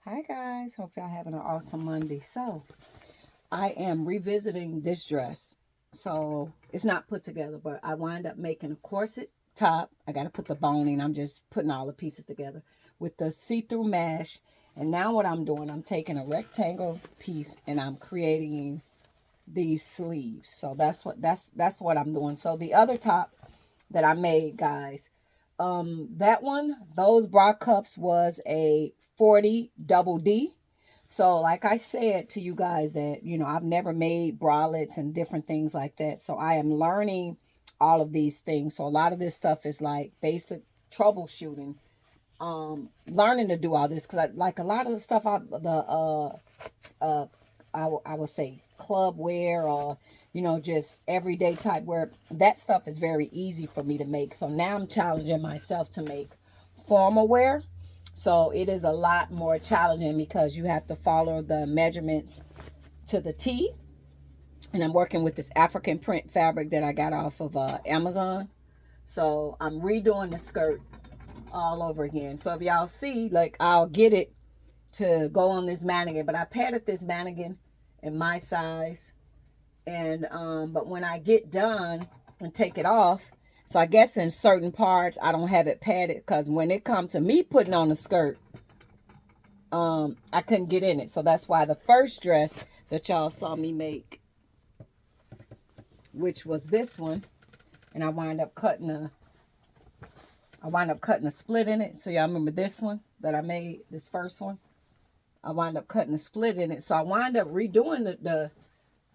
Hi guys, hope y'all having an awesome Monday. So I am revisiting this dress. So it's not put together, but I wind up making a corset top. I got to put the boning. I'm just putting all the pieces together with the see-through mesh. And now what I'm doing, I'm taking a rectangle piece and I'm creating these sleeves. So that's what I'm doing. So the other top that I made, guys, that one, those bra cups was a 40 double D. So like I said to you guys that, I've never made bralettes and different things like that. So I am learning all of these things. So a lot of this stuff is like basic troubleshooting, learning to do all this. Cause like a lot of the stuff, I would say club wear or, just everyday type wear, that stuff is very easy for me to make. So now I'm challenging myself to make formal wear. So it is a lot more challenging because you have to follow the measurements to the T. And I'm working with this African print fabric that I got off of Amazon. So I'm redoing the skirt all over again. So if y'all see, like, I'll get it to go on this mannequin, but I padded this mannequin in my size. And but when I get done and take it off, so I guess in certain parts I don't have it padded, because when it comes to me putting on the skirt, I couldn't get in it. So that's why the first dress that y'all saw me make, which was this one, and I wind up cutting a split in it. So y'all remember this one that I made, this first one? I wind up cutting a split in it. So I wind up redoing the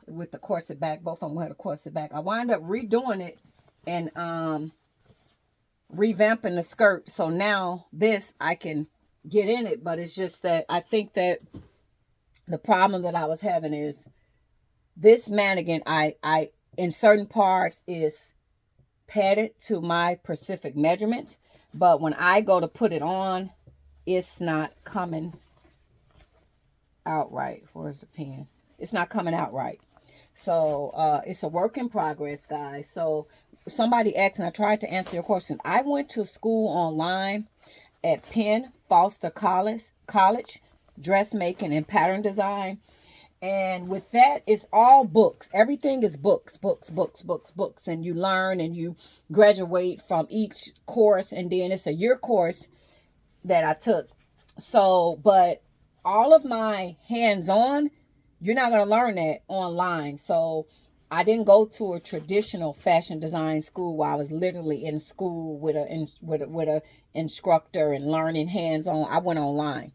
with the corset back. Both of them had a corset back. I wind up redoing it and revamping the skirt. So now this I can get in it, but it's just that I think that the problem that I was having is this mannequin, I in certain parts is padded to my specific measurements, but when I go to put it on, it's not coming out right. Where's the pen? It's not coming out right. So it's a work in progress, guys. So somebody asked, and I tried to answer your question. I went to school online at Penn Foster College, dressmaking and pattern design. And with that, it's all books. Everything is books, books, books, books, books. And you learn and you graduate from each course. And then it's a year course that I took. So, but all of my hands-on, you're not going to learn that online. So I didn't go to a traditional fashion design school where I was literally in school with a instructor and learning hands-on. I went online.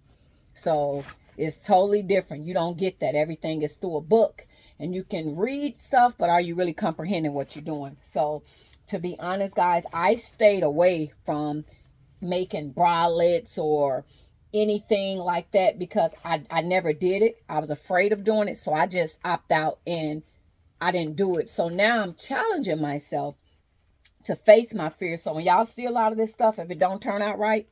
So it's totally different. You don't get that. Everything is through a book and you can read stuff, but are you really comprehending what you're doing? So to be honest, guys, I stayed away from making bralettes or anything like that because I never did it. I was afraid of doing it. So I just opt out and I didn't do it. So now I'm challenging myself to face my fears. So when y'all see a lot of this stuff, if it don't turn out right,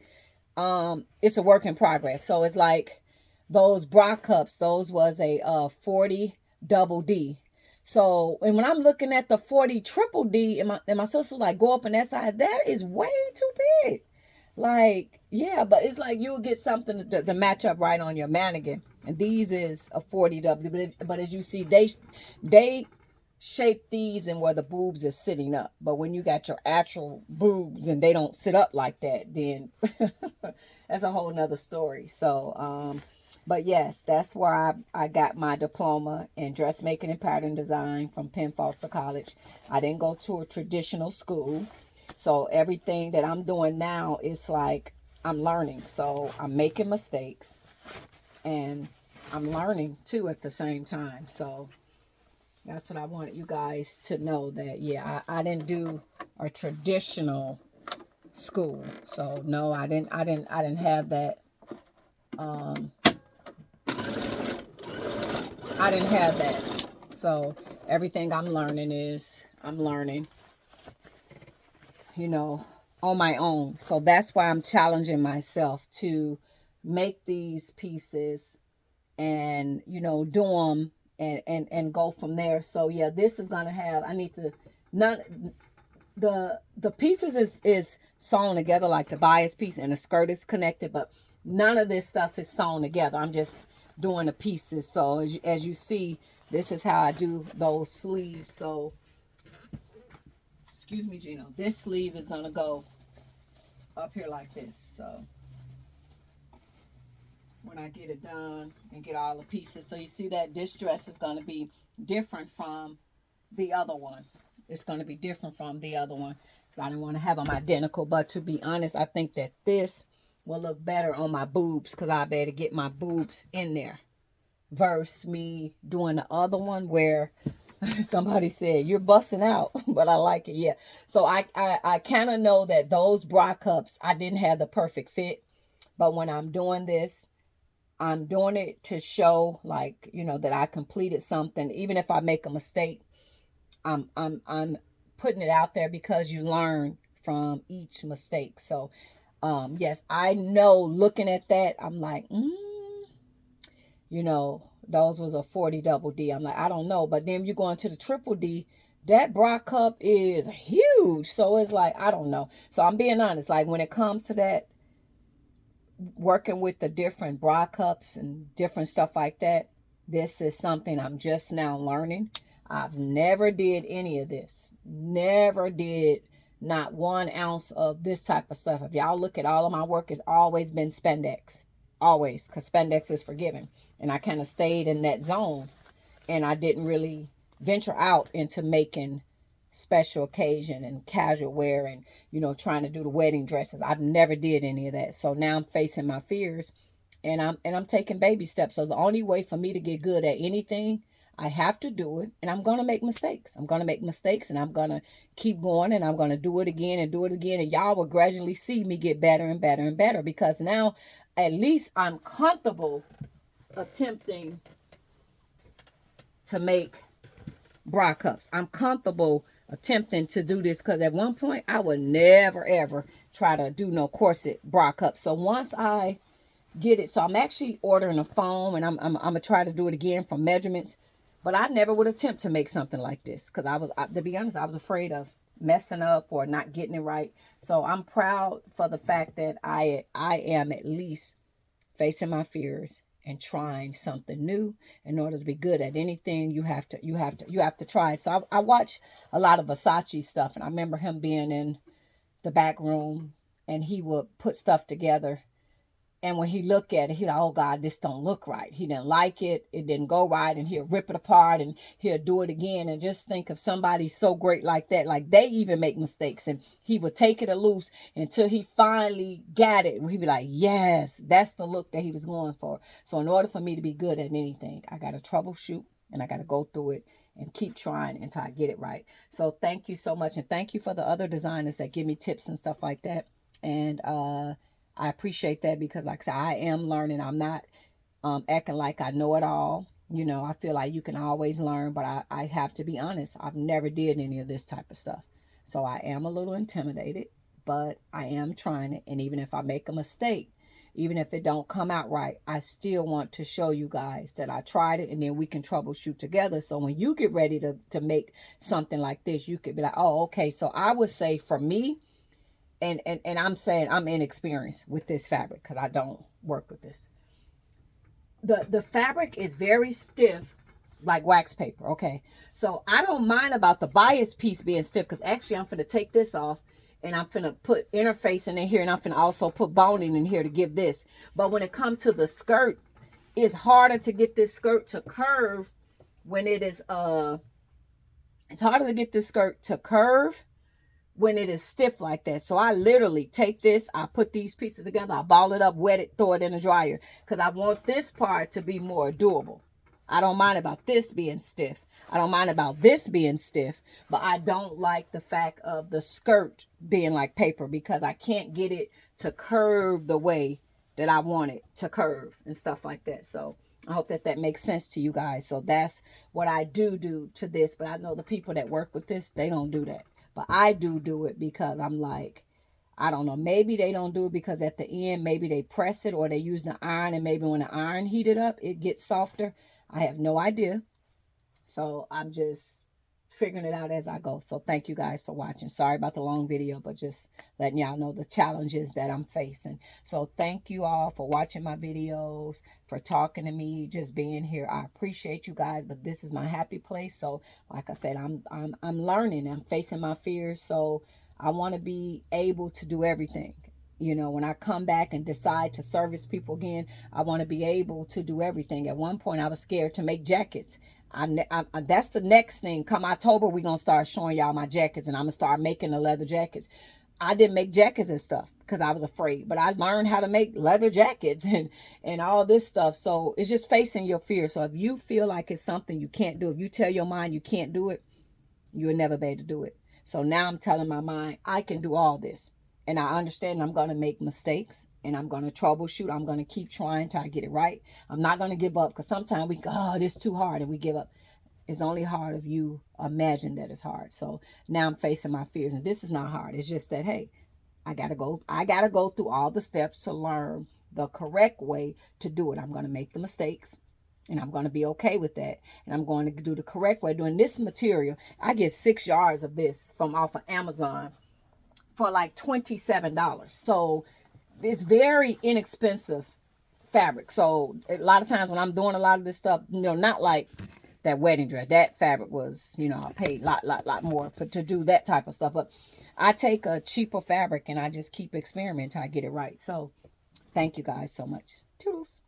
it's a work in progress. So it's like those bra cups, those was a 40 double D. So, and when I'm looking at the 40 triple D, and my sister like, go up in that size, that is way too big. Like, yeah, but it's like you'll get something to match up right on your mannequin. And these is a 40W. But as you see, they shape these and where the boobs are sitting up. But when you got your actual boobs and they don't sit up like that, then that's a whole nother story. So, but yes, that's where I got my diploma in dressmaking and pattern design from Penn Foster College. I didn't go to a traditional school. So everything that I'm doing now is like I'm learning. So I'm making mistakes and I'm learning too at the same time. So that's what I wanted you guys to know, that yeah, I didn't do a traditional school. So no, I didn't have that. I didn't have that. So everything I'm learning, you know, on my own. So that's why I'm challenging myself to make these pieces and, do them and go from there. So yeah, this is going to have, I need to, not, the pieces is sewn together like the bias piece and the skirt is connected, but none of this stuff is sewn together. I'm just doing the pieces. So as you see, this is how I do those sleeves. So, excuse me, Gino. This sleeve is going to go up here like this. So when I get it done and get all the pieces. So you see that this dress is going to be different from the other one. It's going to be different from the other one because I didn't want to have them identical. But to be honest, I think that this will look better on my boobs because I better get my boobs in there versus me doing the other one where somebody said you're busting out, but I like it. Yeah. So I kind of know that those bra cups, I didn't have the perfect fit, but when I'm doing this, I'm doing it to show, like, you know, that I completed something. Even if I make a mistake, I'm putting it out there because you learn from each mistake. So yes, I know looking at that, I'm like, you know, those was a 40 double D. I'm like, I don't know. But then you go into the triple D, that bra cup is huge. So it's like, I don't know. So I'm being honest, like when it comes to that, working with the different bra cups and different stuff like that, this is something I'm just now learning. I've never did any of this. Never did not 1 ounce of this type of stuff. If y'all look at all of my work, it's always been spandex. Always, because spandex is forgiving. And I kind of stayed in that zone. And I didn't really venture out into making special occasion and casual wear and, you know, trying to do the wedding dresses. I've never did any of that. So now I'm facing my fears and I'm taking baby steps. So the only way for me to get good at anything, I have to do it, and I'm going to make mistakes. I'm going to make mistakes, and I'm going to keep going, and I'm going to do it again and do it again. And y'all will gradually see me get better and better and better because now at least I'm comfortable attempting to make bra cups. I'm comfortable attempting to do this because at one point I would never ever try to do no corset bra cups. So once I get it, so I'm actually ordering a foam, and I'm gonna try to do it again from measurements. But I never would attempt to make something like this because to be honest, I was afraid of messing up or not getting it right. So I'm proud for the fact that I am at least facing my fears and trying something new. In order to be good at anything, you have to try it. So I watch a lot of Versace stuff, and I remember him being in the back room and he would put stuff together. And when he looked at it, he like, oh God, this don't look right. He didn't like it. It didn't go right. And he'll rip it apart and he'll do it again. And just think of somebody so great like that. Like they even make mistakes. And he would take it loose until he finally got it. He'd be like, yes, that's the look that he was going for. So in order for me to be good at anything, I got to troubleshoot and I got to go through it and keep trying until I get it right. So thank you so much. And thank you for the other designers that give me tips and stuff like that. And, I appreciate that because, like I said, I am learning. I'm not acting like I know it all. You know, I feel like you can always learn, but I have to be honest. I've never did any of this type of stuff. So I am a little intimidated, but I am trying it. And even if I make a mistake, even if it don't come out right, I still want to show you guys that I tried it, and then we can troubleshoot together. So when you get ready to make something like this, you could be like, oh, okay. So I would say for me, and I'm saying I'm inexperienced with this fabric because I don't work with this. The fabric is very stiff, like wax paper. Okay, so I don't mind about the bias piece being stiff because actually I'm finna take this off and I'm finna put interfacing in here, and I'm finna also put boning in here to give this. But when it comes to the skirt, it's harder to get this skirt to curve when it is it's harder to get this skirt to curve when it is stiff like that. So I literally take this, I put these pieces together, I ball it up, wet it, throw it in the dryer because I want this part to be more doable. I don't mind about this being stiff. I don't mind about this being stiff, but I don't like the fact of the skirt being like paper because I can't get it to curve the way that I want it to curve and stuff like that. So I hope that makes sense to you guys. So that's what I do to this, but I know the people that work with this, they don't do that. But I do it because I'm like, I don't know, maybe they don't do it because at the end, maybe they press it or they use the iron, and maybe when the iron heated up, it gets softer. I have no idea. So I'm just figuring it out as I go. So thank you guys for watching. Sorry about the long video, but just letting y'all know the challenges that I'm facing. So thank you all for watching my videos, for talking to me, just being here. I appreciate you guys, but this is my happy place. So like I said, I'm learning. I'm facing my fears. So I want to be able to do everything. You know, when I come back and decide to service people again, I want to be able to do everything. At one point, I was scared to make jackets. That's the next thing. Come October, we're going to start showing y'all my jackets, and I'm going to start making the leather jackets. I didn't make jackets and stuff because I was afraid, but I learned how to make leather jackets and all this stuff. So it's just facing your fear. So if you feel like it's something you can't do, if you tell your mind you can't do it, you'll never be able to do it. So now I'm telling my mind, I can do all this. And I understand I'm going to make mistakes and I'm going to troubleshoot. I'm going to keep trying till I get it right. I'm not going to give up because sometimes we go, oh, this is too hard, and we give up. It's only hard if you imagine that it's hard. So now I'm facing my fears, and this is not hard. It's just that, hey, I got to go through all the steps to learn the correct way to do it. I'm going to make the mistakes. And I'm going to be okay with that. And I'm going to do the correct way. Doing this material, I get 6 yards of this from off of Amazon for like $27. So it's very inexpensive fabric. So a lot of times when I'm doing a lot of this stuff, you know, not like that wedding dress, that fabric was, you know, I paid a lot more to do that type of stuff. But I take a cheaper fabric and I just keep experimenting till I get it right. So thank you guys so much. Toodles.